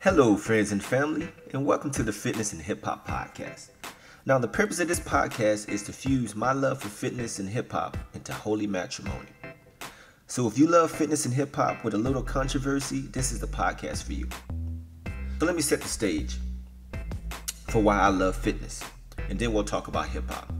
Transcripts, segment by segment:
Hello, friends and family, and welcome to the Fitness and Hip Hop Podcast. Now, the purpose of this podcast is to fuse my love for fitness and hip hop into holy matrimony. So, if you love fitness and hip hop with a little controversy, this is the podcast for you. So, let me set the stage for why I love fitness, and then we'll talk about hip hop.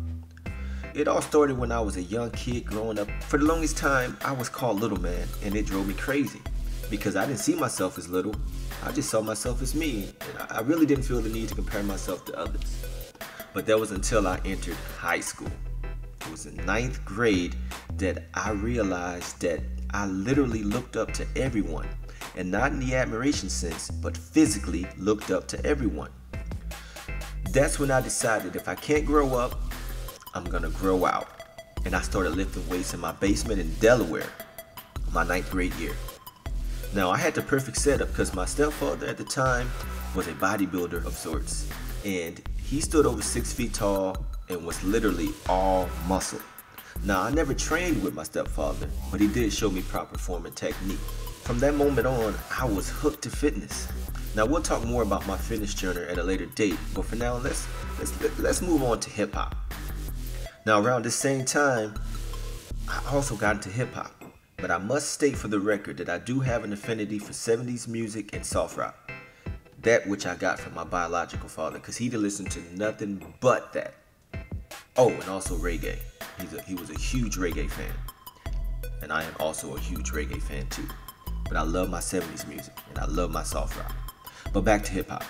It all started when I was a young kid growing up. For the longest time, I was called Little Man, and it drove me crazy because I didn't see myself as little. I just saw myself as me, and I really didn't feel the need to compare myself to others. But that was until I entered high school. It was in 9th grade that I realized that I literally looked up to everyone, and not in the admiration sense, but physically looked up to everyone. That's when I decided if I can't grow up, I'm gonna grow out. And I started lifting weights in my basement in Delaware, my 9th grade year. Now, I had the perfect setup because my stepfather at the time was a bodybuilder of sorts, and he stood over 6 feet tall and was literally all muscle. Now, I never trained with my stepfather, but he did show me proper form and technique. From that moment on, I was hooked to fitness. Now, we'll talk more about my fitness journey at a later date, but for now, let's move on to hip hop. Now, around the same time, I also got into hip hop. But I must state for the record that I do have an affinity for 70s music and soft rock. That which I got from my biological father, because he did listen to nothing but that. Oh, and also reggae. He was a huge reggae fan. And I am also a huge reggae fan too. But I love my 70s music, and I love my soft rock. But back to hip hop.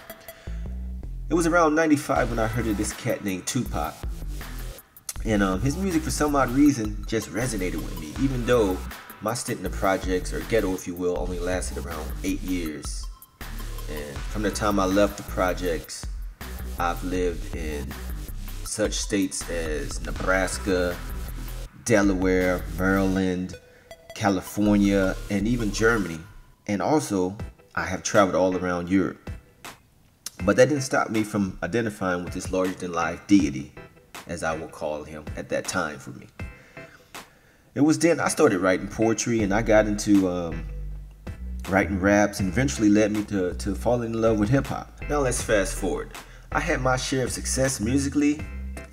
It was around 95 when I heard of this cat named Tupac. And his music, for some odd reason, just resonated with me, even though my stint in the projects, or ghetto if you will, only lasted around 8 years. And from the time I left the projects, I've lived in such states as Nebraska, Delaware, Maryland, California, and even Germany. And also, I have traveled all around Europe. But that didn't stop me from identifying with this larger-than-life deity, as I will call him at that time for me. It was then I started writing poetry, and I got into writing raps, and eventually led me to falling in love with hip hop. Now let's fast forward. I had my share of success musically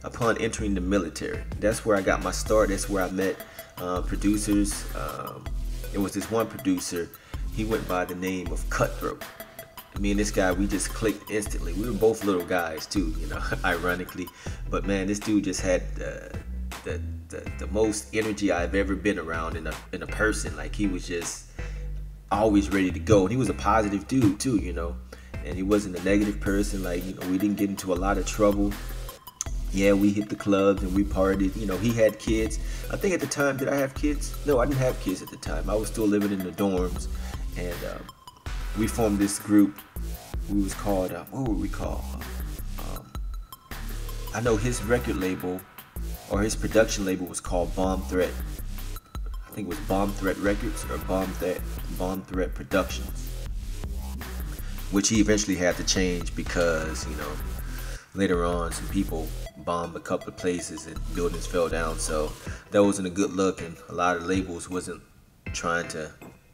upon entering the military. That's where I got my start. That's where I met producers. It was this one producer. He went by the name of Cutthroat. Me and this guy, we just clicked instantly. We were both little guys too, ironically. But man, this dude just had the most energy I've ever been around in a person. Like, he was just always ready to go, and he was a positive dude too, and he wasn't a negative person. Like, we didn't get into a lot of trouble. Yeah, we hit the clubs and we partied. He had kids. I think at the time, did I have kids? No, I didn't have kids at the time. I was still living in the dorms, and we formed this group. We was called what were we called? I know his record label, or his production label, was called Bomb Threat. I think it was Bomb Threat Records or Bomb Threat Productions, which he eventually had to change because, later on some people bombed a couple of places and buildings fell down. So that wasn't a good look, and a lot of labels wasn't trying to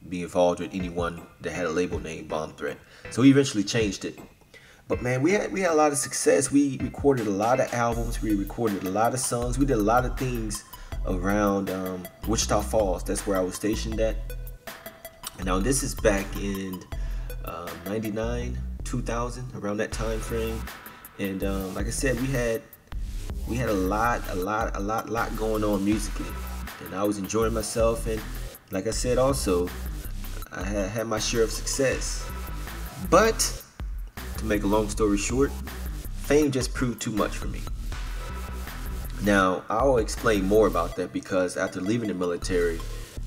be involved with anyone that had a label named Bomb Threat. So he eventually changed it. But man, we had a lot of success. We recorded a lot of albums. We recorded a lot of songs. We did a lot of things around Wichita Falls. That's where I was stationed at. And now this is back in 99, 2000, around that time frame. And like I said, we had a lot going on musically. And I was enjoying myself. And like I said, also, I had my share of success. But to make a long story short, fame just proved too much for me. Now, I'll explain more about that because after leaving the military,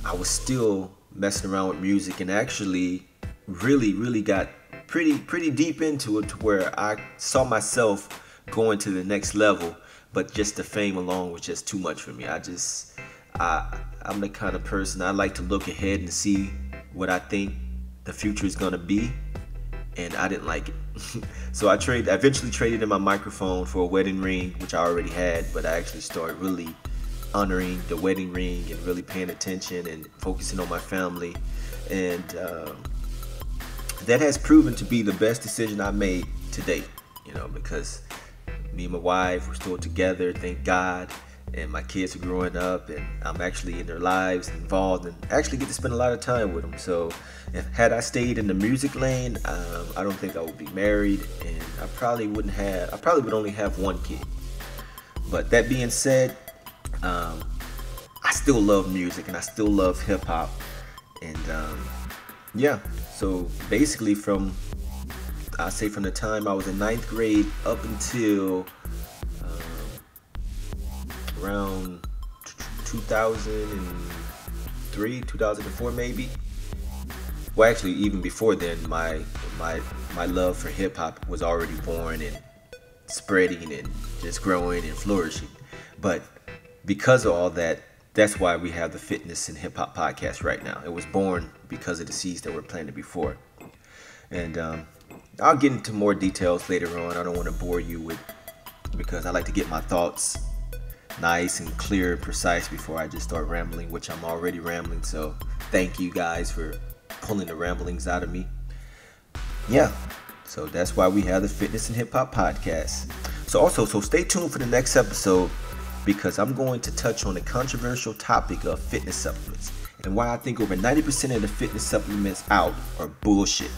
I was still messing around with music, and actually really got pretty deep into it, to where I saw myself going to the next level, but just the fame alone was just too much for me. I'm the kind of person, I like to look ahead and see what I think the future is gonna be, and I didn't like it. So I eventually traded in my microphone for a wedding ring, which I already had, but I actually started really honoring the wedding ring and really paying attention and focusing on my family. And that has proven to be the best decision I made to date, because me and my wife, we're still together, thank God, and my kids are growing up, and I'm actually in their lives, involved, and actually get to spend a lot of time with them. So had I stayed in the music lane, I don't think I would be married, and I probably would only have one kid. But that being said, I still love music, and I still love hip-hop, and so basically from the time I was in 9th grade up until around 2003, 2004 maybe. Well, actually, even before then, my love for hip hop was already born and spreading and just growing and flourishing. But because of all that, that's why we have the Fitness and Hip Hop podcast right now. It was born because of the seeds that were planted before. And I'll get into more details later on. I don't want to bore you because I like to get my thoughts nice and clear and precise before I just start rambling, which I'm already rambling. So thank you guys for pulling the ramblings out of me. So that's why we have the Fitness and Hip Hop podcast. So stay tuned for the next episode, because I'm going to touch on the controversial topic of fitness supplements and why I think over 90% of the fitness supplements out are bullshit.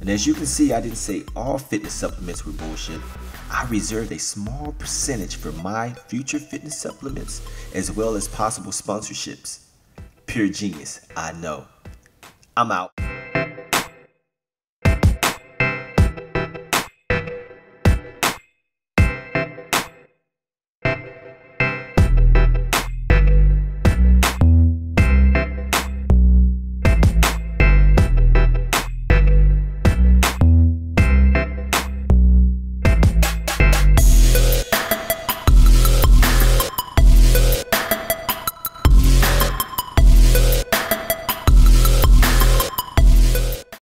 And as you can see, I didn't say all fitness supplements were bullshit. I reserved a small percentage for my future fitness supplements, as well as possible sponsorships. Pure genius, I know. I'm out.